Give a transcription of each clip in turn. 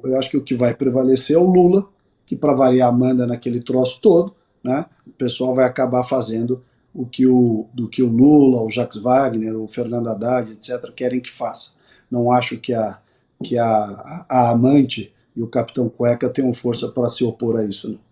eu acho que o que vai prevalecer é o Lula, que para variar manda naquele troço todo, né? O pessoal vai acabar fazendo do que o Lula, o Jacques Wagner, o Fernando Haddad, etc., querem que faça. Não acho que a amante e o Capitão Cueca tenham força para se opor a isso. Não.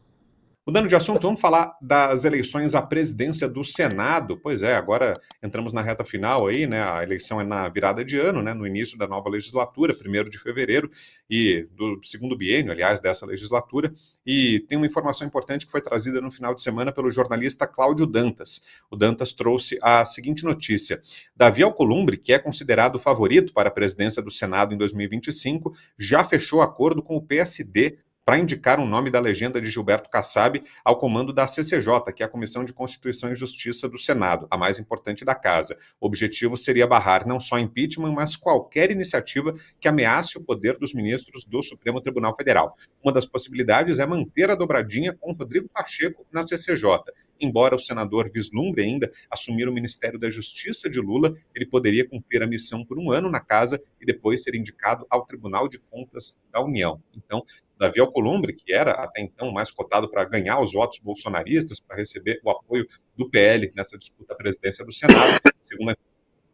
Mudando de assunto, vamos falar das eleições à presidência do Senado. Pois é, agora entramos na reta final aí, né? A eleição é na virada de ano, né? No início da nova legislatura, 1º de fevereiro, e do segundo biênio, aliás, dessa legislatura. E tem uma informação importante que foi trazida no final de semana pelo jornalista Cláudio Dantas. O Dantas trouxe a seguinte notícia: Davi Alcolumbre, que é considerado o favorito para a presidência do Senado em 2025, já fechou acordo com o PSD para indicar um nome da legenda de Gilberto Kassab ao comando da CCJ, que é a Comissão de Constituição e Justiça do Senado, a mais importante da casa. O objetivo seria barrar não só impeachment, mas qualquer iniciativa que ameace o poder dos ministros do Supremo Tribunal Federal. Uma das possibilidades é manter a dobradinha com Rodrigo Pacheco na CCJ. Embora o senador vislumbre ainda assumir o Ministério da Justiça de Lula, ele poderia cumprir a missão por um ano na casa e depois ser indicado ao Tribunal de Contas da União. Então, Davi Alcolumbre, que era até então mais cotado para ganhar os votos bolsonaristas, para receber o apoio do PL nessa disputa à presidência do Senado, segundo a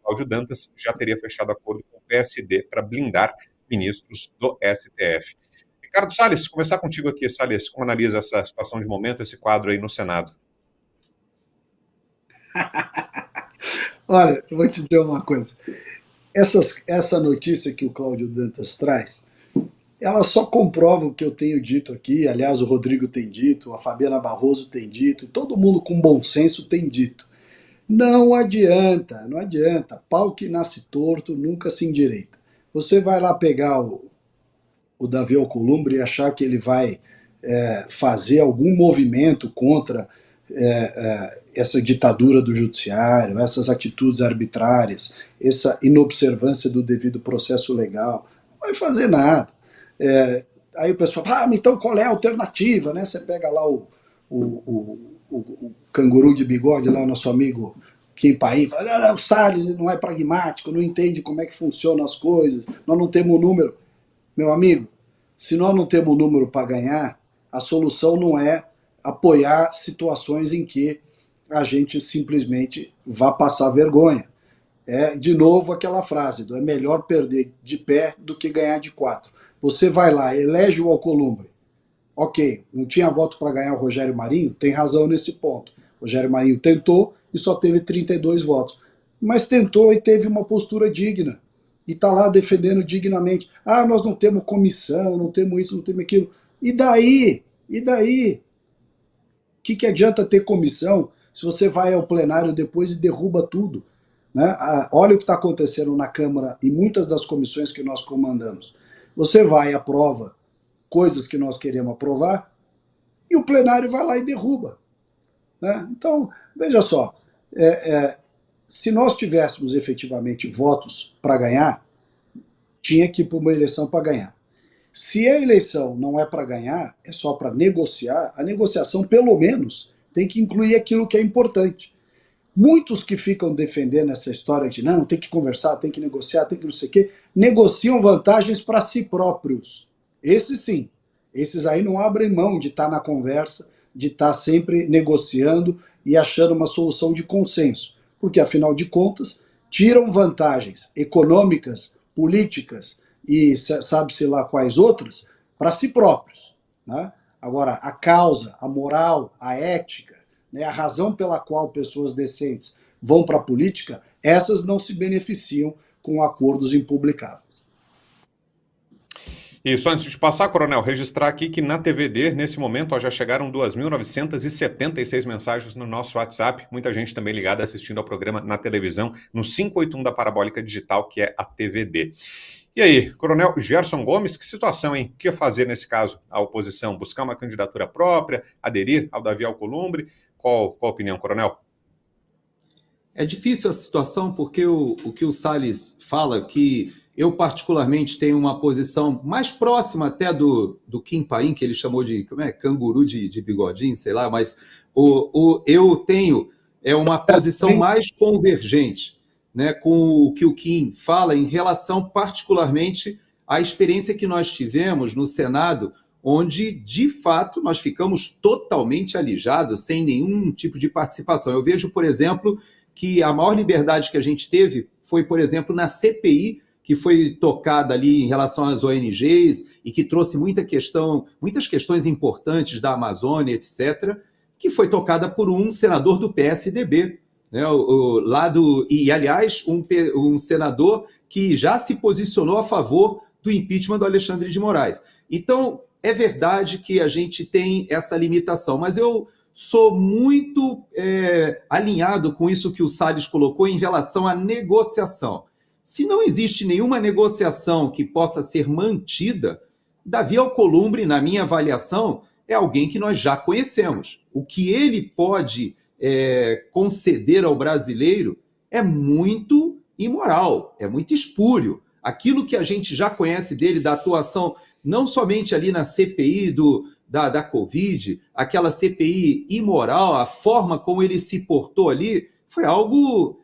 Cláudio Dantas, já teria fechado acordo com o PSD para blindar ministros do STF. Ricardo Salles, começar contigo aqui, Salles, como analisa essa situação de momento, esse quadro aí no Senado? Olha, eu vou te dizer uma coisa. Essa notícia que o Cláudio Dantas traz, ela só comprova o que eu tenho dito aqui, aliás, o Rodrigo tem dito, a Fabiana Barroso tem dito, todo mundo com bom senso tem dito. Não adianta, não adianta. Pau que nasce torto nunca se endireita. Você vai lá pegar o Davi Alcolumbre e achar que ele vai fazer algum movimento contra essa ditadura do judiciário, essas atitudes arbitrárias, essa inobservância do devido processo legal. Não vai fazer nada. Aí o pessoal fala, mas então qual é a alternativa? Né? Você pega lá o canguru de bigode, lá, o nosso amigo Kim Paim, fala, não, o Salles não é pragmático, não entende como é que funcionam as coisas, nós não temos número. Meu amigo, se nós não temos número para ganhar, a solução não é apoiar situações em que a gente simplesmente vá passar vergonha. É, de novo, aquela frase do é melhor perder de pé do que ganhar de 4. Você vai lá, elege o Alcolumbre. Ok, não tinha voto para ganhar o Rogério Marinho? Tem razão nesse ponto. O Rogério Marinho tentou e só teve 32 votos. Mas tentou e teve uma postura digna. E está lá defendendo dignamente. Ah, nós não temos comissão, não temos isso, não temos aquilo. E daí? E daí? O que adianta ter comissão se você vai ao plenário depois e derruba tudo? Né? Olha o que está acontecendo na Câmara e muitas das comissões que nós comandamos. Você vai e aprova coisas que nós queremos aprovar e o plenário vai lá e derruba. Né? Então, veja só, se nós tivéssemos efetivamente votos para ganhar, tinha que ir para uma eleição para ganhar. Se a eleição não é para ganhar, é só para negociar, a negociação, pelo menos, tem que incluir aquilo que é importante. Muitos que ficam defendendo essa história de não, tem que conversar, tem que negociar, tem que não sei o quê, negociam vantagens para si próprios. Esses sim. Esses aí não abrem mão de estar na conversa, de estar sempre negociando e achando uma solução de consenso. Porque, afinal de contas, tiram vantagens econômicas, políticas e sabe-se lá quais outras para si próprios. Né? Agora, a causa, a moral, a ética, né, a razão pela qual pessoas decentes vão para a política, essas não se beneficiam com acordos impublicáveis. Isso, antes de passar, Coronel, registrar aqui que na TVD, nesse momento, já chegaram 2.976 mensagens no nosso WhatsApp, muita gente também ligada assistindo ao programa na televisão, no 581 da Parabólica Digital, que é a TVD. E aí, Coronel Gerson Gomes, que situação, hein? O que ia fazer nesse caso a oposição? Buscar uma candidatura própria, aderir ao Davi Alcolumbre? Qual a opinião, Coronel? É difícil a situação porque o que o Salles fala, que eu particularmente tenho uma posição mais próxima até do Kim Paim, que ele chamou de canguru de bigodinho, sei lá, mas eu tenho uma posição mais convergente, né, com o que o Kim fala em relação particularmente a experiência que nós tivemos no Senado, onde, de fato, nós ficamos totalmente alijados, sem nenhum tipo de participação. Eu vejo, por exemplo, que a maior liberdade que a gente teve foi, por exemplo, na CPI, que foi tocada ali em relação às ONGs e que trouxe muitas questões importantes da Amazônia, etc., que foi tocada por um senador do PSDB, né, aliás, um senador que já se posicionou a favor do impeachment do Alexandre de Moraes. Então, é verdade que a gente tem essa limitação, mas eu sou muito alinhado com isso que o Salles colocou em relação à negociação. Se não existe nenhuma negociação que possa ser mantida, Davi Alcolumbre, na minha avaliação, é alguém que nós já conhecemos. O que ele pode conceder ao brasileiro é muito imoral, é muito espúrio. Aquilo que a gente já conhece dele, da atuação não somente ali na CPI da Covid, aquela CPI imoral, a forma como ele se portou ali, foi algo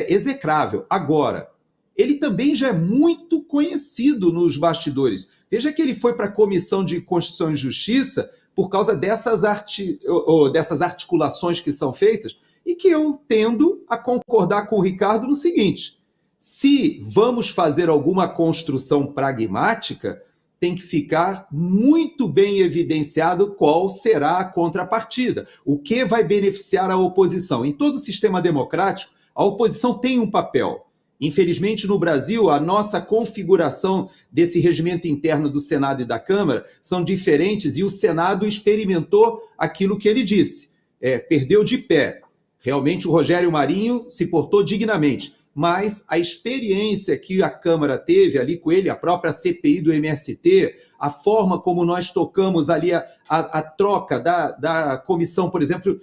execrável. Agora, ele também já é muito conhecido nos bastidores. Veja que ele foi para a Comissão de Constituição e Justiça por causa dessas articulações que são feitas, e que eu tendo a concordar com o Ricardo no seguinte: se vamos fazer alguma construção pragmática, tem que ficar muito bem evidenciado qual será a contrapartida, o que vai beneficiar a oposição. Em todo sistema democrático, a oposição tem um papel. Infelizmente, no Brasil, a nossa configuração desse regimento interno do Senado e da Câmara são diferentes, e o Senado experimentou aquilo que ele disse, perdeu de pé. Realmente, o Rogério Marinho se portou dignamente, mas a experiência que a Câmara teve ali com ele, a própria CPI do MST, a forma como nós tocamos ali a troca da comissão, por exemplo,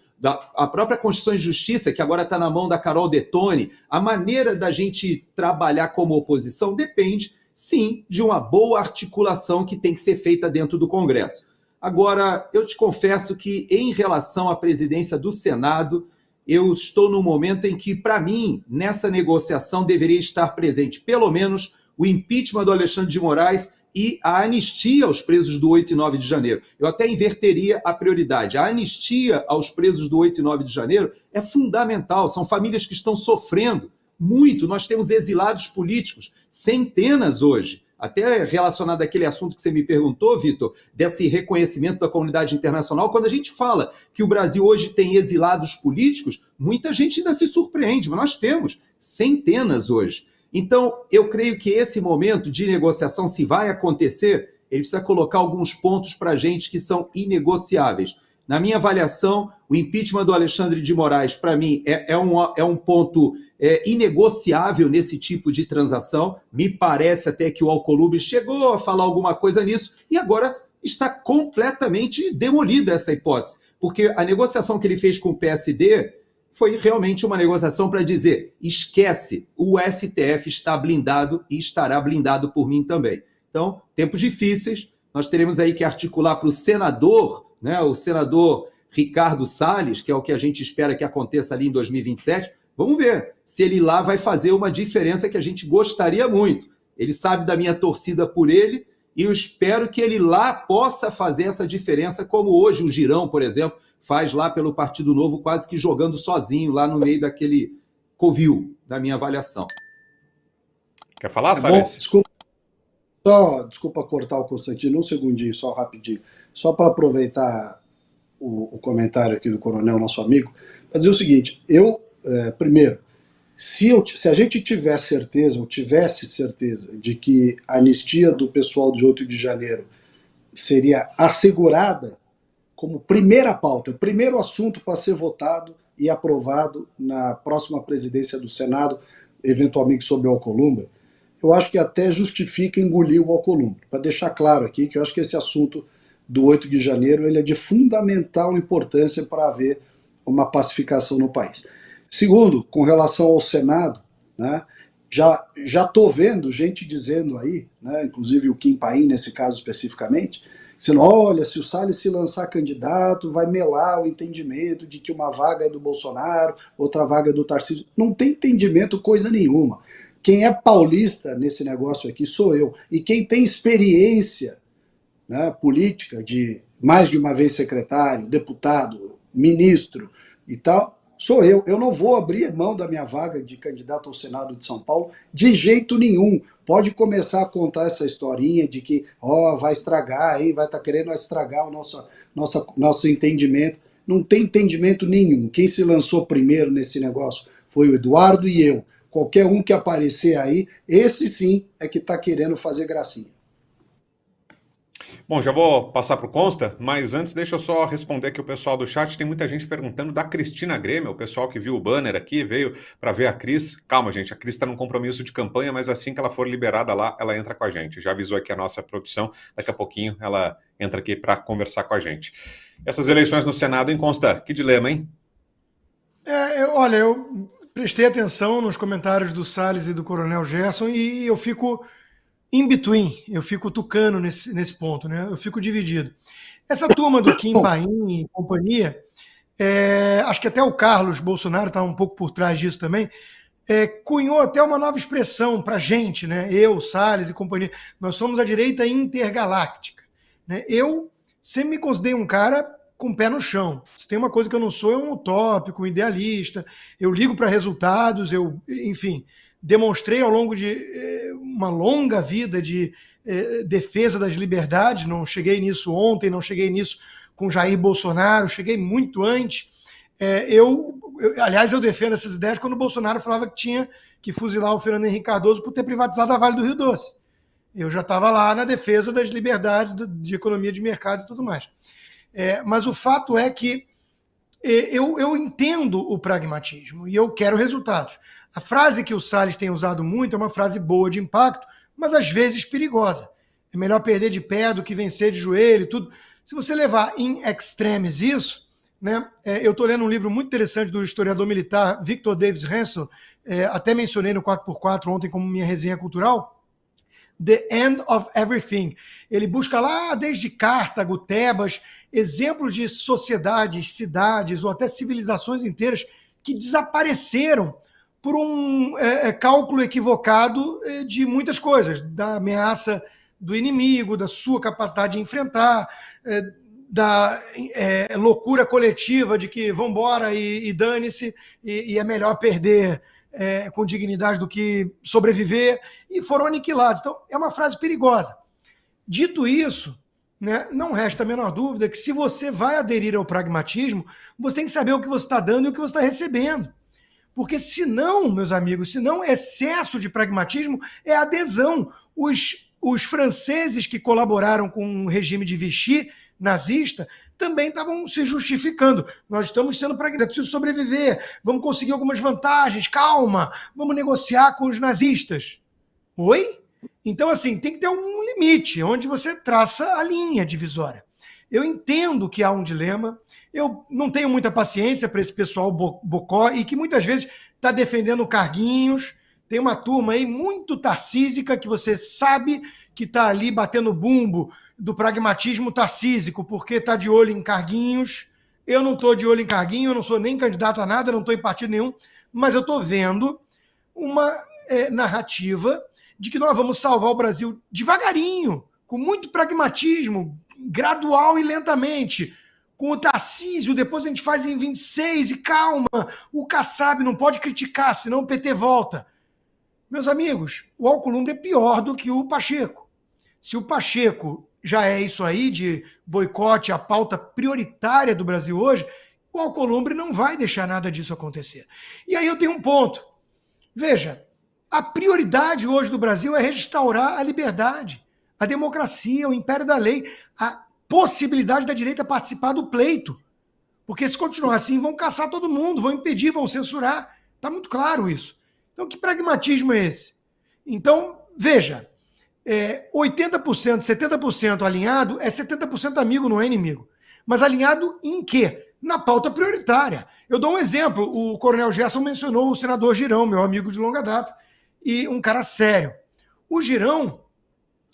a própria Constituição e Justiça, que agora está na mão da Carol Detone, a maneira da gente trabalhar como oposição depende, sim, de uma boa articulação que tem que ser feita dentro do Congresso. Agora, eu te confesso que, em relação à presidência do Senado, eu estou num momento em que, para mim, nessa negociação deveria estar presente, pelo menos, o impeachment do Alexandre de Moraes e a anistia aos presos do 8 e 9 de janeiro. Eu até inverteria a prioridade. A anistia aos presos do 8 e 9 de janeiro é fundamental. São famílias que estão sofrendo muito. Nós temos exilados políticos, centenas hoje. Até relacionado àquele assunto que você me perguntou, Vitor, desse reconhecimento da comunidade internacional, quando a gente fala que o Brasil hoje tem exilados políticos, muita gente ainda se surpreende, mas nós temos centenas hoje. Então, eu creio que esse momento de negociação, se vai acontecer, ele precisa colocar alguns pontos para a gente que são inegociáveis. Na minha avaliação, o impeachment do Alexandre de Moraes, para mim, é um ponto inegociável nesse tipo de transação. Me parece até que o Alcolumbre chegou a falar alguma coisa nisso e agora está completamente demolida essa hipótese, porque a negociação que ele fez com o PSD foi realmente uma negociação para dizer: esquece, o STF está blindado e estará blindado por mim também. Então, tempos difíceis, nós teremos aí que articular para o senador, né, o senador Ricardo Salles, que é o que a gente espera que aconteça ali em 2027, vamos ver se ele lá vai fazer uma diferença que a gente gostaria muito. Ele sabe da minha torcida por ele e eu espero que ele lá possa fazer essa diferença, como hoje o Girão, por exemplo, faz lá pelo Partido Novo, quase que jogando sozinho lá no meio daquele covil, da minha avaliação. Quer falar, Salles? Desculpa cortar o Constantino, um segundinho, só rapidinho. Só para aproveitar o comentário aqui do Coronel, nosso amigo, para dizer o seguinte: primeiro, se a gente tiver certeza, ou tivesse certeza, de que a anistia do pessoal de 8 de janeiro seria assegurada como primeira pauta, o primeiro assunto para ser votado e aprovado na próxima presidência do Senado, eventualmente sob o Alcolumbre, eu acho que até justifica engolir o Alcolumbre. Para deixar claro aqui que eu acho que esse assunto do 8 de janeiro ele é de fundamental importância para haver uma pacificação no país. Segundo, com relação ao Senado, né, já estou vendo gente dizendo aí, né, inclusive o Kim Paim nesse caso especificamente, dizendo: olha, se o Salles se lançar candidato, vai melar o entendimento de que uma vaga é do Bolsonaro, outra vaga é do Tarcísio. Não tem entendimento coisa nenhuma. Quem é paulista nesse negócio aqui sou eu. E quem tem experiência, né, política, de mais de uma vez secretário, deputado, ministro e tal, sou eu. Eu não vou abrir mão da minha vaga de candidato ao Senado de São Paulo de jeito nenhum. Pode começar a contar essa historinha de que vai estragar, aí vai estar querendo estragar o nosso entendimento. Não tem entendimento nenhum. Quem se lançou primeiro nesse negócio foi o Eduardo e eu. Qualquer um que aparecer aí, esse sim é que está querendo fazer gracinha. Bom, já vou passar para o Consta, mas antes deixa eu só responder aqui o pessoal do chat. Tem muita gente perguntando da Cristina Grêmio, o pessoal que viu o banner aqui, veio para ver a Cris. Calma, gente, a Cris está num compromisso de campanha, mas assim que ela for liberada lá, ela entra com a gente. Já avisou aqui a nossa produção, daqui a pouquinho ela entra aqui para conversar com a gente. Essas eleições no Senado, hein, Consta? Que dilema, hein? Olha, eu prestei atenção nos comentários do Salles e do Coronel Gerson e eu fico in between, eu fico tucano nesse ponto, né? Eu fico dividido. Essa turma do Kim Paim e companhia, acho que até o Carlos Bolsonaro está um pouco por trás disso também, cunhou até uma nova expressão para a gente, né? Eu, Salles e companhia, nós somos a direita intergaláctica. Né? Eu sempre me considerei um cara com o pé no chão. Se tem uma coisa que eu não sou, é um utópico, um idealista. Eu ligo para resultados, enfim, demonstrei ao longo de uma longa vida de defesa das liberdades, não cheguei nisso ontem, não cheguei nisso com Jair Bolsonaro, cheguei muito antes. Aliás, eu defendo essas ideias quando o Bolsonaro falava que tinha que fuzilar o Fernando Henrique Cardoso por ter privatizado a Vale do Rio Doce. Eu já estava lá na defesa das liberdades de economia de mercado e tudo mais. Mas o fato é que eu entendo o pragmatismo e eu quero resultados. A frase que o Salles tem usado muito é uma frase boa de impacto, mas às vezes perigosa. É melhor perder de pé do que vencer de joelho e tudo. Se você levar in extremis isso, né, eu estou lendo um livro muito interessante do historiador militar Victor Davis Hanson, até mencionei no 4x4 ontem como minha resenha cultural, The End of Everything. Ele busca lá desde Cartago, Tebas, exemplos de sociedades, cidades ou até civilizações inteiras que desapareceram por um cálculo equivocado de muitas coisas, da ameaça do inimigo, da sua capacidade de enfrentar, da loucura coletiva de que vão embora e dane-se, e é melhor perder com dignidade do que sobreviver, e foram aniquilados. Então, é uma frase perigosa. Dito isso, né, não resta a menor dúvida que se você vai aderir ao pragmatismo, você tem que saber o que você está dando e o que você está recebendo. Porque senão, meus amigos, senão excesso de pragmatismo é adesão. Os franceses que colaboraram com o regime de Vichy nazista também estavam se justificando. Nós estamos sendo pragmáticos, é preciso sobreviver, vamos conseguir algumas vantagens, calma, vamos negociar com os nazistas. Oi? Então, assim, tem que ter um limite, onde você traça a linha divisória. Eu entendo que há um dilema, eu não tenho muita paciência para esse pessoal bocó e que muitas vezes está defendendo carguinhos. Tem uma turma aí muito tarcísica que você sabe que está ali batendo bumbo do pragmatismo tarcísico, porque está de olho em carguinhos. Eu não estou de olho em carguinho, eu não sou nem candidato a nada, não estou em partido nenhum, mas eu estou vendo uma narrativa de que nós vamos salvar o Brasil devagarinho, com muito pragmatismo, gradual e lentamente, com o Tarcísio, depois a gente faz em 26 e calma, o Kassab não pode criticar, senão o PT volta. Meus amigos, o Alcolumbre é pior do que o Pacheco. Se o Pacheco já é isso aí de boicote à pauta prioritária do Brasil hoje, o Alcolumbre não vai deixar nada disso acontecer. E aí eu tenho um ponto. Veja, a prioridade hoje do Brasil é restaurar a liberdade, a democracia, o império da lei, a possibilidade da direita participar do pleito. Porque se continuar assim, vão caçar todo mundo, vão impedir, vão censurar. Está muito claro isso. Então, que pragmatismo é esse? Então, veja, 80%, 70% alinhado é 70% amigo, não é inimigo. Mas alinhado em quê? Na pauta prioritária. Eu dou um exemplo. O Coronel Gerson mencionou o senador Girão, meu amigo de longa data, e um cara sério. O Girão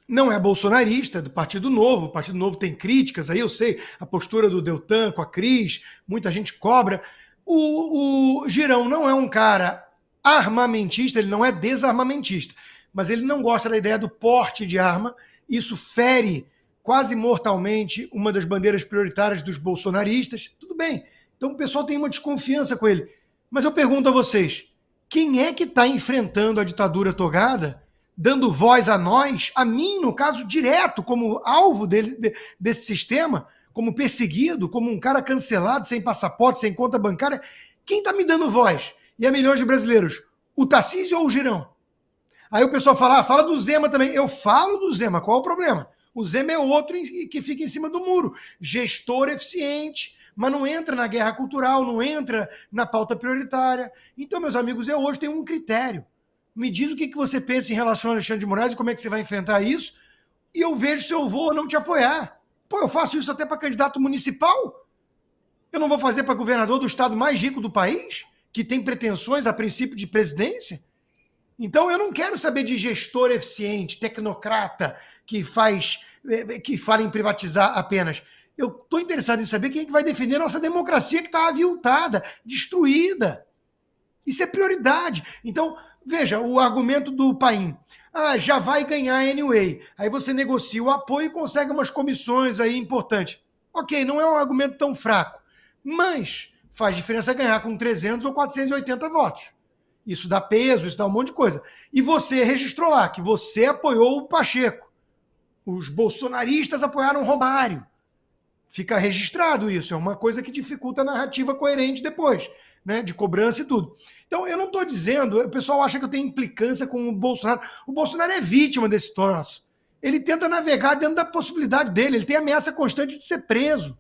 não é bolsonarista, do Partido Novo. O Partido Novo tem críticas, aí eu sei, a postura do Deltan com a Cris, muita gente cobra. O Girão não é um cara armamentista, ele não é desarmamentista, mas ele não gosta da ideia do porte de arma. Isso fere quase mortalmente uma das bandeiras prioritárias dos bolsonaristas. Tudo bem, então o pessoal tem uma desconfiança com ele. Mas eu pergunto a vocês, quem é que está enfrentando a ditadura togada, dando voz a nós, a mim, no caso, direto, como alvo desse sistema, como perseguido, como um cara cancelado, sem passaporte, sem conta bancária? Quem está me dando voz? E a milhões de brasileiros? O Tarcísio ou o Girão? Aí o pessoal fala, fala do Zema também. Eu falo do Zema, qual é o problema? O Zema é outro que fica em cima do muro. Gestor eficiente, mas não entra na guerra cultural, não entra na pauta prioritária. Então, meus amigos, eu hoje tenho um critério. Me diz o que você pensa em relação ao Alexandre de Moraes e como é que você vai enfrentar isso, e eu vejo se eu vou ou não te apoiar. Pô, eu faço isso até para candidato municipal? Eu não vou fazer para governador do estado mais rico do país, que tem pretensões a princípio de presidência? Então eu não quero saber de gestor eficiente, tecnocrata, que fala em privatizar apenas. Eu estou interessado em saber quem é que vai defender a nossa democracia que está aviltada, destruída. Isso é prioridade. Então, veja, o argumento do Paim. Já vai ganhar anyway. Aí você negocia o apoio e consegue umas comissões aí importantes. Ok, não é um argumento tão fraco, mas faz diferença ganhar com 300 ou 480 votos. Isso dá peso, isso dá um monte de coisa. E você registrou lá que você apoiou o Pacheco. Os bolsonaristas apoiaram o Romário. Fica registrado isso. É uma coisa que dificulta a narrativa coerente depois, né, de cobrança e tudo. Então, eu não estou dizendo... O pessoal acha que eu tenho implicância com o Bolsonaro. O Bolsonaro é vítima desse troço. Ele tenta navegar dentro da possibilidade dele. Ele tem ameaça constante de ser preso.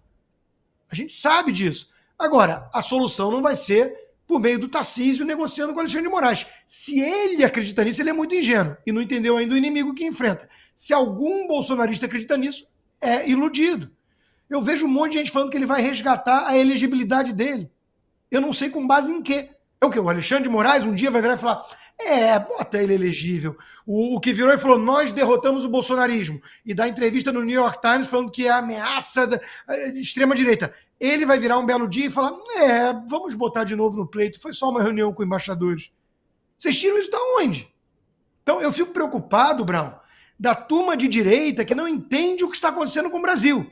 A gente sabe disso. Agora, a solução não vai ser por meio do Tarcísio negociando com o Alexandre de Moraes. Se ele acredita nisso, ele é muito ingênuo e não entendeu ainda o inimigo que enfrenta. Se algum bolsonarista acredita nisso, é iludido. Eu vejo um monte de gente falando que ele vai resgatar a elegibilidade dele. Eu não sei com base em quê. É o quê? O Alexandre de Moraes um dia vai virar e falar: bota ele elegível. O que virou e falou: nós derrotamos o bolsonarismo. E dá entrevista no New York Times falando que é a ameaça da extrema-direita. Ele vai virar um belo dia e falar: vamos botar de novo no pleito. Foi só uma reunião com embaixadores. Vocês tiram isso de onde? Então eu fico preocupado, Brown, da turma de direita que não entende o que está acontecendo com o Brasil.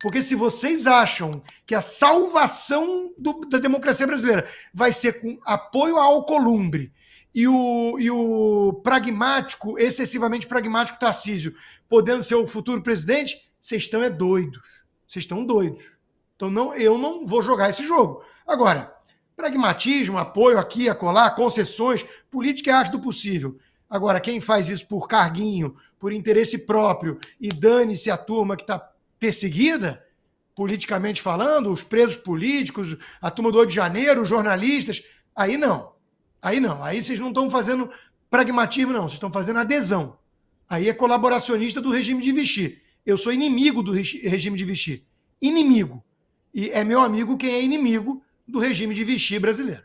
Porque se vocês acham que a salvação da democracia brasileira vai ser com apoio ao Alcolumbre e o pragmático, excessivamente pragmático Tarcísio, podendo ser o futuro presidente, vocês estão doidos. Vocês estão doidos. Então eu não vou jogar esse jogo. Agora, pragmatismo, apoio aqui, acolá, concessões, política é a arte do possível. Agora, quem faz isso por carguinho, por interesse próprio, e dane-se a turma que está perseguida, politicamente falando, os presos políticos, a turma do 8 de janeiro, os jornalistas, aí não. Aí não. Aí vocês não estão fazendo pragmatismo, não. Vocês estão fazendo adesão. Aí é colaboracionista do regime de Vichy. Eu sou inimigo do regime de Vichy. Inimigo. E é meu amigo quem é inimigo do regime de Vichy brasileiro.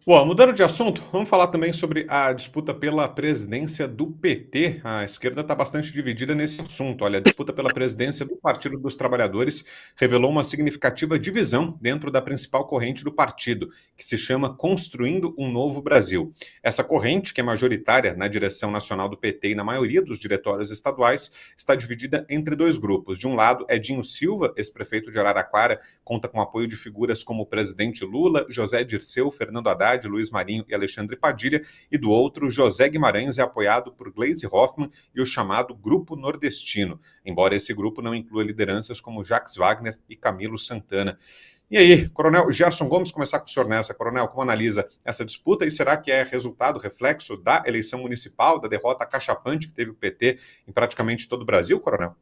Bom, mudando de assunto, vamos falar também sobre a disputa pela presidência do PT. A esquerda está bastante dividida nesse assunto. Olha, a disputa pela presidência do Partido dos Trabalhadores revelou uma significativa divisão dentro da principal corrente do partido, que se chama Construindo um Novo Brasil. Essa corrente, que é majoritária na direção nacional do PT e na maioria dos diretórios estaduais, está dividida entre dois grupos. De um lado, Edinho Silva, ex-prefeito de Araraquara, conta com apoio de figuras como o presidente Lula, José Dirceu, Fernando Haddad, Luiz Marinho e Alexandre Padilha, e do outro, José Guimarães é apoiado por Gleisi Hoffmann e o chamado Grupo Nordestino, embora esse grupo não inclua lideranças como Jacques Wagner e Camilo Santana. E aí, Coronel Gerson Gomes, começar com o senhor nessa. Coronel, como analisa essa disputa e será que é resultado, reflexo da eleição municipal, da derrota acachapante que teve o PT em praticamente todo o Brasil, Coronel?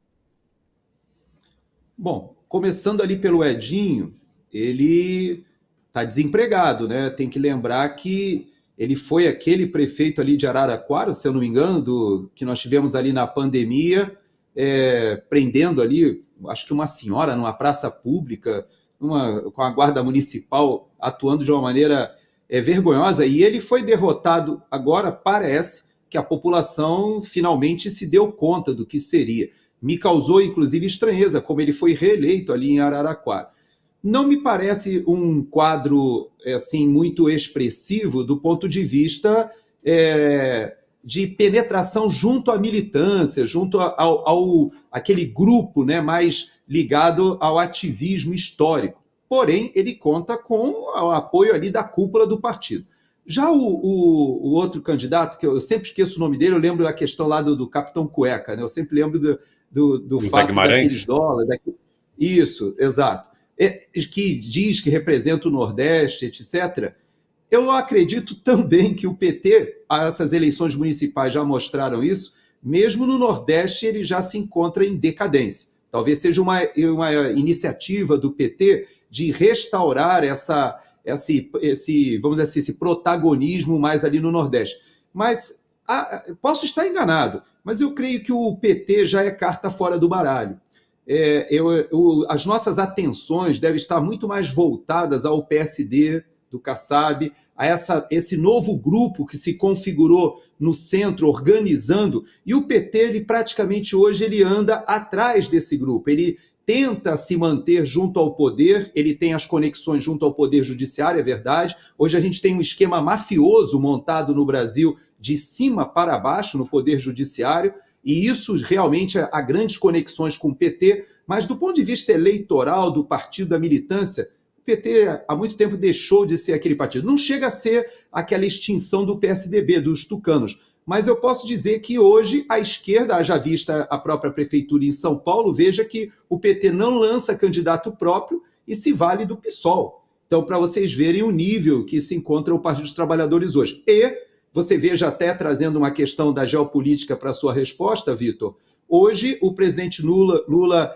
Bom, começando ali pelo Edinho, ele está desempregado, né? Tem que lembrar que ele foi aquele prefeito ali de Araraquara, se eu não me engano, que nós tivemos ali na pandemia, prendendo ali, acho que uma senhora numa praça pública, com a guarda municipal atuando de uma maneira vergonhosa, e ele foi derrotado. Agora parece que a população finalmente se deu conta do que seria. Me causou, inclusive, estranheza, como ele foi reeleito ali em Araraquara. não me parece um quadro assim muito expressivo do ponto de vista de penetração junto à militância, junto àquele grupo, né, mais ligado ao ativismo histórico. Porém, ele conta com o apoio ali da cúpula do partido. Já o outro candidato, que eu sempre esqueço o nome dele, eu lembro da questão lá do Capitão Cueca, né? Eu sempre lembro do fato daqueles dólares. Isso, exato. Que diz que representa o Nordeste, etc. Eu acredito também que o PT, essas eleições municipais já mostraram isso, mesmo no Nordeste ele já se encontra em decadência. Talvez seja uma iniciativa do PT de restaurar vamos dizer assim, esse protagonismo mais ali no Nordeste. Mas posso estar enganado, mas eu creio que o PT já é carta fora do baralho. As nossas atenções devem estar muito mais voltadas ao PSD do Kassab, a esse novo grupo que se configurou no centro, organizando, e o PT, ele praticamente hoje, ele anda atrás desse grupo, ele tenta se manter junto ao poder, ele tem as conexões junto ao poder judiciário, é verdade. Hoje a gente tem um esquema mafioso montado no Brasil de cima para baixo no poder judiciário, e isso realmente há grandes conexões com o PT, mas do ponto de vista eleitoral, do partido, da militância, o PT há muito tempo deixou de ser aquele partido. Não chega a ser aquela extinção do PSDB, dos tucanos, mas eu posso dizer que hoje a esquerda, haja vista a própria prefeitura em São Paulo, veja que o PT não lança candidato próprio e se vale do PSOL. Então, para vocês verem o nível que se encontra o Partido dos Trabalhadores hoje. E você veja, até trazendo uma questão da geopolítica para a sua resposta, Vitor, hoje o presidente Lula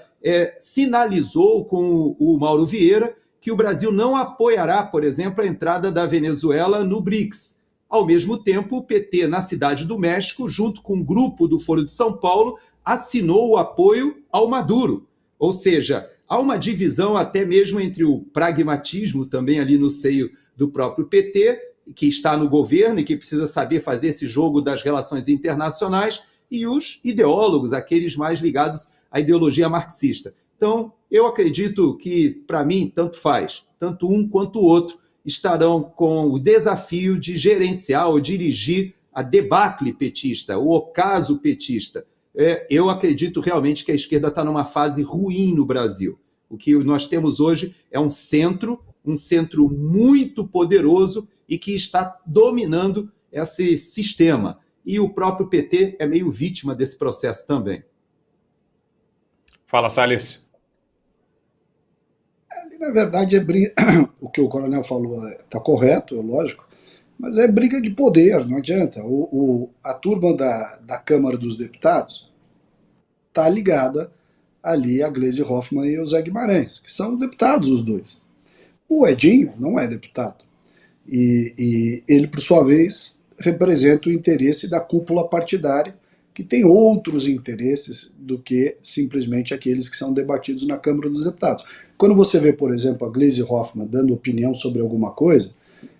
sinalizou com o Mauro Vieira que o Brasil não apoiará, por exemplo, a entrada da Venezuela no BRICS. Ao mesmo tempo, o PT, na Cidade do México, junto com um grupo do Foro de São Paulo, assinou o apoio ao Maduro. Ou seja, há uma divisão até mesmo entre o pragmatismo, também ali no seio do próprio PT, que está no governo e que precisa saber fazer esse jogo das relações internacionais, e os ideólogos, aqueles mais ligados à ideologia marxista. Então, eu acredito que, para mim, tanto faz, tanto um quanto o outro, estarão com o desafio de gerenciar ou dirigir a debacle petista, o ocaso petista. Eu acredito realmente que a esquerda está numa fase ruim no Brasil. O que nós temos hoje é um centro muito poderoso e que está dominando esse sistema. E o próprio PT é meio vítima desse processo também. Fala, Salles. Na verdade, o que o coronel falou está correto, é lógico, mas é briga de poder, não adianta. A turma da Câmara dos Deputados está ligada ali a Gleisi Hoffmann e o Zé Guimarães, que são deputados os dois. O Edinho não é deputado. E ele, por sua vez, representa o interesse da cúpula partidária, que tem outros interesses do que simplesmente aqueles que são debatidos na Câmara dos Deputados. Quando você vê, por exemplo, a Gleisi Hoffmann dando opinião sobre alguma coisa,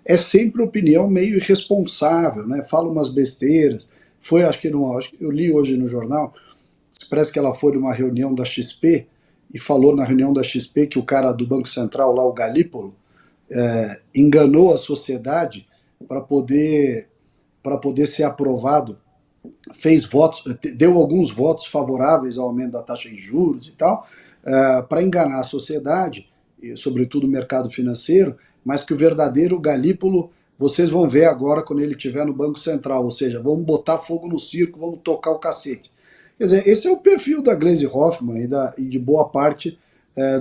é sempre opinião meio irresponsável, né? Fala umas besteiras. Eu li hoje no jornal, parece que ela foi numa reunião da XP e falou na reunião da XP que o cara do Banco Central, lá o Galípolo, enganou a sociedade para poder ser aprovado, fez votos, deu alguns votos favoráveis ao aumento da taxa de juros e tal, para enganar a sociedade, e sobretudo o mercado financeiro, mas que o verdadeiro Galípolo vocês vão ver agora quando ele estiver no Banco Central, ou seja, vamos botar fogo no circo, vamos tocar o cacete. Quer dizer, esse é o perfil da Gleisi Hoffmann e de boa parte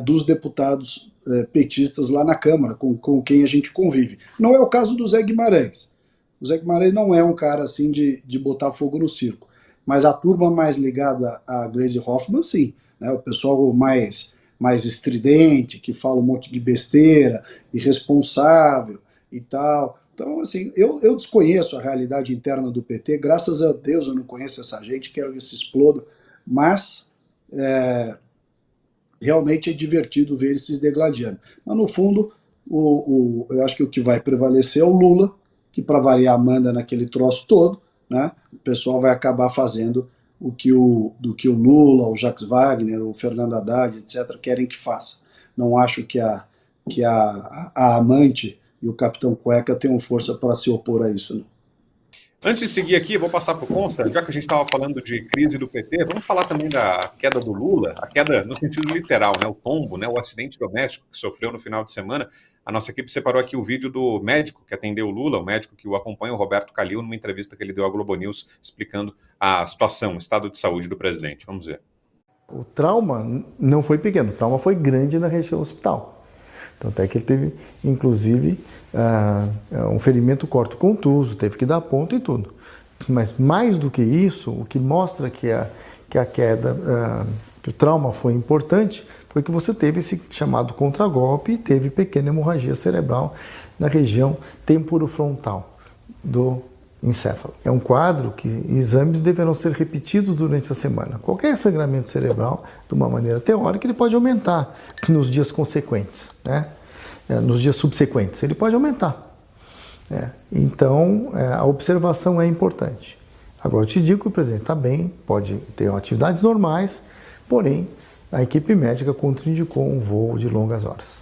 dos deputados petistas lá na Câmara, com quem a gente convive. Não é o caso do Zé Guimarães. O Zé Guimarães não é um cara assim de botar fogo no circo. Mas a turma mais ligada à Gleisi Hoffmann, sim. Né? O pessoal mais estridente, que fala um monte de besteira, irresponsável e tal. Então, assim, eu desconheço a realidade interna do PT. Graças a Deus eu não conheço essa gente, quero que se exploda. Mas realmente é divertido ver eles se degladiando. Mas, no fundo, eu acho que o que vai prevalecer é o Lula, que, para variar, manda naquele troço todo, né? O pessoal vai acabar fazendo do que o Lula, o Jacques Wagner, o Fernando Haddad, etc., querem que faça. Não acho que a que a amante e o Capitão Cueca tenham força para se opor a isso. Né? Antes de seguir aqui, vou passar para o Consta, já que a gente estava falando de crise do PT, vamos falar também da queda do Lula, a queda no sentido literal, né, o tombo, né, o acidente doméstico que sofreu no final de semana. A nossa equipe separou aqui o vídeo do médico que atendeu o Lula, o médico que o acompanha, o Roberto Calil, numa entrevista que ele deu à Globo News, explicando a situação, o estado de saúde do presidente. Vamos ver. O trauma não foi pequeno, o trauma foi grande na região hospital. Tanto é que ele teve, inclusive, um ferimento corto-contuso, teve que dar ponto e tudo. Mas mais do que isso, o que mostra que a queda, que o trauma foi importante, foi que você teve esse chamado contragolpe e teve pequena hemorragia cerebral na região temporofrontal do encéfalo. É um quadro que exames deverão ser repetidos durante a semana. Qualquer sangramento cerebral, de uma maneira teórica, ele pode aumentar nos dias consequentes, né? Nos dias subsequentes, ele pode aumentar. Então, a observação é importante. Agora, eu te digo que o presidente está bem, pode ter atividades normais, porém, a equipe médica contraindicou um voo de longas horas.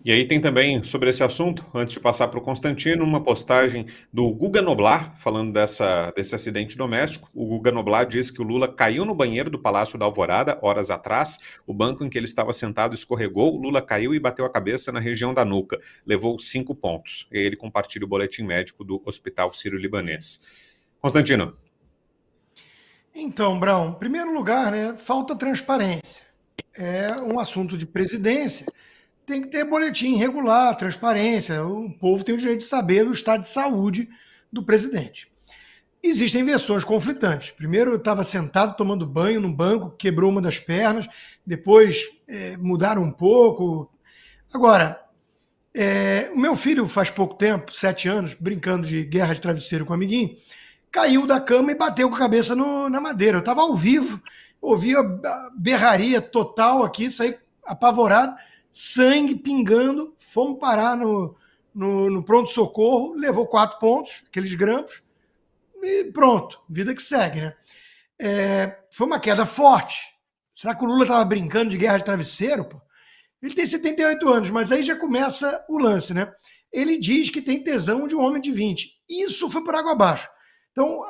E aí tem também, sobre esse assunto, antes de passar para o Constantino, uma postagem do Guga Noblar, falando desse acidente doméstico. O Guga Noblar diz que o Lula caiu no banheiro do Palácio da Alvorada, horas atrás. O banco em que ele estava sentado escorregou, o Lula caiu e bateu a cabeça na região da nuca. Levou 5 pontos. E aí ele compartilha o boletim médico do Hospital Sírio-Libanês. Constantino. Então, Brown, em primeiro lugar, né, falta transparência. É um assunto de presidência. Tem que ter boletim regular, transparência. O povo tem o direito de saber do estado de saúde do presidente. Existem versões conflitantes. Primeiro, eu estava sentado tomando banho num banco, quebrou uma das pernas, depois mudaram um pouco. Agora, o meu filho, faz pouco tempo, 7 anos, brincando de guerra de travesseiro com um amiguinho, caiu da cama e bateu com a cabeça na madeira. Eu estava ao vivo, ouvi a berraria total aqui, saí apavorado, sangue pingando, fomos parar no pronto-socorro, levou 4 pontos, aqueles grampos, e pronto, vida que segue, né? Foi uma queda forte. Será que o Lula estava brincando de guerra de travesseiro? Pô? Ele tem 78 anos, mas aí já começa o lance, né? Ele diz que tem tesão de um homem de 20. Isso foi por água abaixo. Então,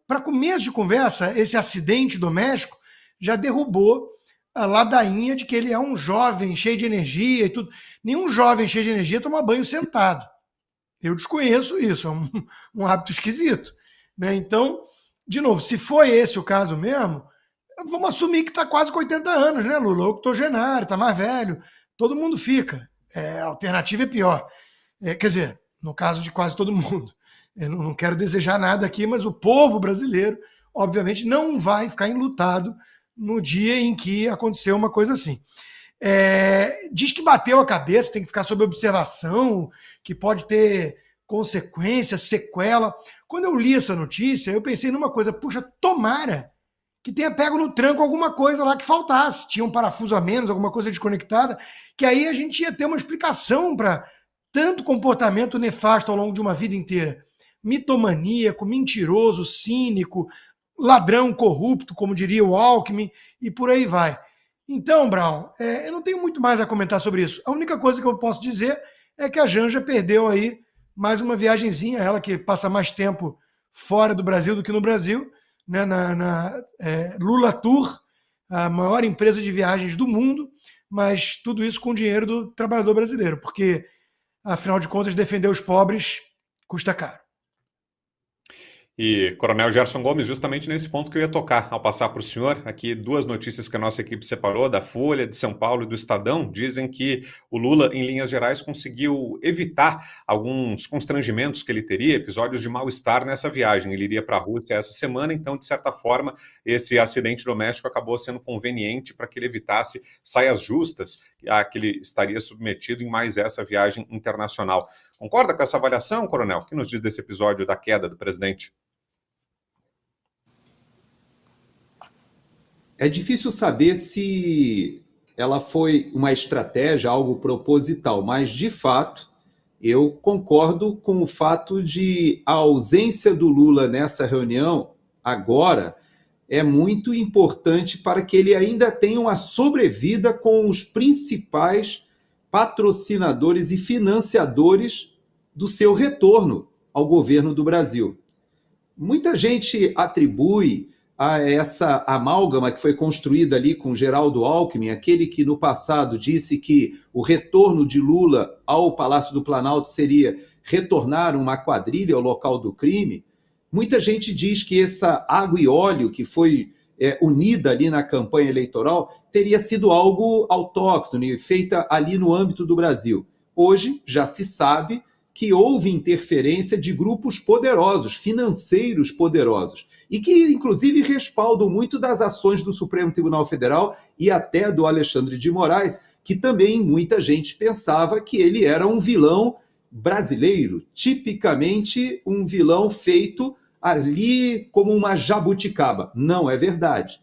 para começo de conversa, esse acidente doméstico já derrubou a ladainha de que ele é um jovem cheio de energia e tudo. Nenhum jovem cheio de energia toma banho sentado. Eu desconheço isso, é um hábito esquisito. Né? Então, de novo, se foi esse o caso mesmo, vamos assumir que está quase com 80 anos, né, Lula? Octogenário, está mais velho, todo mundo fica. A alternativa é pior. Quer dizer, no caso de quase todo mundo. Eu não quero desejar nada aqui, mas o povo brasileiro, obviamente, não vai ficar enlutado no dia em que aconteceu uma coisa assim. Diz que bateu a cabeça, tem que ficar sob observação, que pode ter consequência, sequela. Quando eu li essa notícia, eu pensei numa coisa, puxa, tomara que tenha pego no tranco alguma coisa lá que faltasse, tinha um parafuso a menos, alguma coisa desconectada, que aí a gente ia ter uma explicação para tanto comportamento nefasto ao longo de uma vida inteira. Mitomaníaco, mentiroso, cínico, ladrão corrupto, como diria o Alckmin, e por aí vai. Então, Brown, eu não tenho muito mais a comentar sobre isso. A única coisa que eu posso dizer é que a Janja perdeu aí mais uma viagenzinha, ela que passa mais tempo fora do Brasil do que no Brasil, né, na Lula Tour, a maior empresa de viagens do mundo, mas tudo isso com o dinheiro do trabalhador brasileiro, porque, afinal de contas, defender os pobres custa caro. E, Coronel Gerson Gomes, justamente nesse ponto que eu ia tocar ao passar para o senhor, aqui 2 notícias que a nossa equipe separou, da Folha, de São Paulo e do Estadão, dizem que o Lula, em linhas gerais, conseguiu evitar alguns constrangimentos que ele teria, episódios de mal-estar nessa viagem. Ele iria para a Rússia essa semana, então, de certa forma, esse acidente doméstico acabou sendo conveniente para que ele evitasse saias justas a que ele estaria submetido em mais essa viagem internacional. Concorda com essa avaliação, Coronel? O que nos diz desse episódio da queda do presidente? É difícil saber se ela foi uma estratégia, algo proposital, mas, de fato, eu concordo com o fato de a ausência do Lula nessa reunião, agora, é muito importante para que ele ainda tenha uma sobrevida com os principais patrocinadores e financiadores do seu retorno ao governo do Brasil. Muita gente atribui a essa amálgama que foi construída ali com Geraldo Alckmin, aquele que no passado disse que o retorno de Lula ao Palácio do Planalto seria retornar uma quadrilha ao local do crime. Muita gente diz que essa água e óleo que foi unida ali na campanha eleitoral teria sido algo autóctone, feita ali no âmbito do Brasil. Hoje já se sabe que houve interferência de grupos poderosos, financeiros poderosos, e que, inclusive, respaldam muito das ações do Supremo Tribunal Federal e até do Alexandre de Moraes, que também muita gente pensava que ele era um vilão brasileiro, tipicamente um vilão feito ali como uma jabuticaba. Não é verdade.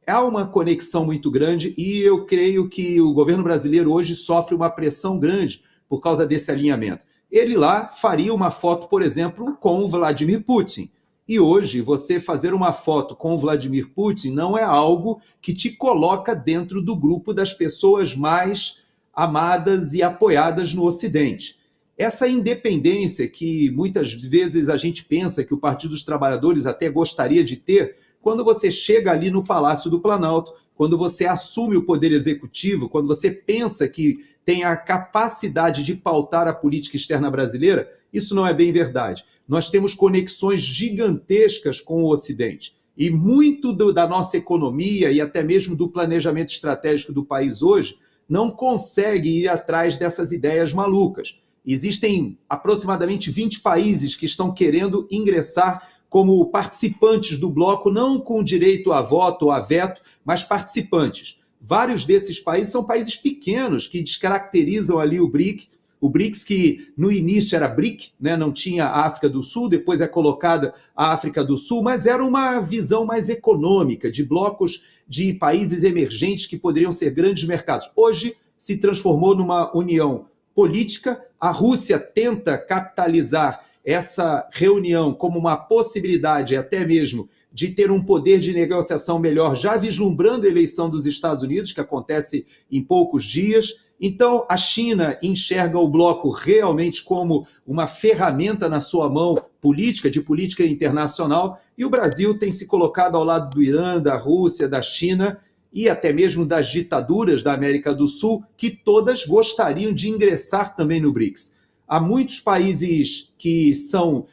Há uma conexão muito grande e eu creio que o governo brasileiro hoje sofre uma pressão grande por causa desse alinhamento. Ele lá faria uma foto, por exemplo, com o Vladimir Putin. E hoje, você fazer uma foto com o Vladimir Putin não é algo que te coloca dentro do grupo das pessoas mais amadas e apoiadas no Ocidente. Essa independência que muitas vezes a gente pensa que o Partido dos Trabalhadores até gostaria de ter, quando você chega ali no Palácio do Planalto, quando você assume o poder executivo, quando você pensa que tem a capacidade de pautar a política externa brasileira, isso não é bem verdade. Nós temos conexões gigantescas com o Ocidente. E muito da nossa economia e até mesmo do planejamento estratégico do país hoje não consegue ir atrás dessas ideias malucas. Existem aproximadamente 20 países que estão querendo ingressar como participantes do bloco, não com direito a voto ou a veto, mas participantes. Vários desses países são países pequenos que descaracterizam ali o BRICS, que no início era BRIC, né? Não tinha a África do Sul, depois é colocada a África do Sul, mas era uma visão mais econômica, de blocos de países emergentes que poderiam ser grandes mercados. Hoje se transformou numa união política. A Rússia tenta capitalizar essa reunião como uma possibilidade até mesmo de ter um poder de negociação melhor, já vislumbrando a eleição dos Estados Unidos, que acontece em poucos dias. Então, a China enxerga o bloco realmente como uma ferramenta na sua mão política, de política internacional, e o Brasil tem se colocado ao lado do Irã, da Rússia, da China e até mesmo das ditaduras da América do Sul, que todas gostariam de ingressar também no BRICS. Há muitos países que são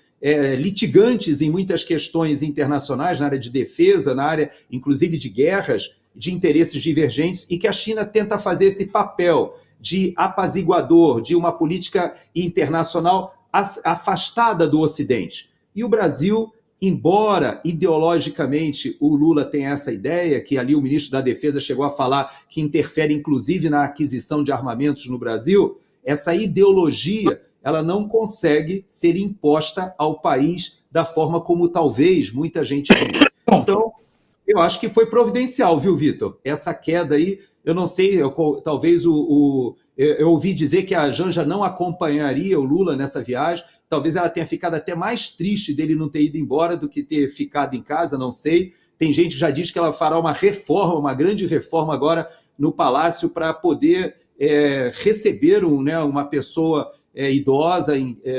litigantes em muitas questões internacionais, na área de defesa, na área, inclusive, de guerras, de interesses divergentes, e que a China tenta fazer esse papel de apaziguador, de uma política internacional afastada do Ocidente. E o Brasil, embora ideologicamente o Lula tenha essa ideia, que ali o ministro da Defesa chegou a falar que interfere inclusive na aquisição de armamentos no Brasil, essa ideologia ela não consegue ser imposta ao país da forma como talvez muita gente pense. Então, eu acho que foi providencial, viu, Vitor? Essa queda aí, eu não sei, talvez eu ouvi dizer que a Janja não acompanharia o Lula nessa viagem, talvez ela tenha ficado até mais triste dele não ter ido embora do que ter ficado em casa, não sei. Tem gente que já diz que ela fará uma reforma, uma grande reforma agora no Palácio para poder receber uma pessoa idosa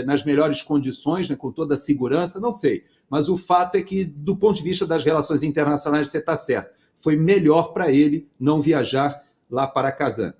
nas melhores condições, né, com toda a segurança, não sei. Mas o fato é que, do ponto de vista das relações internacionais, você está certo. Foi melhor para ele não viajar lá para Kazan.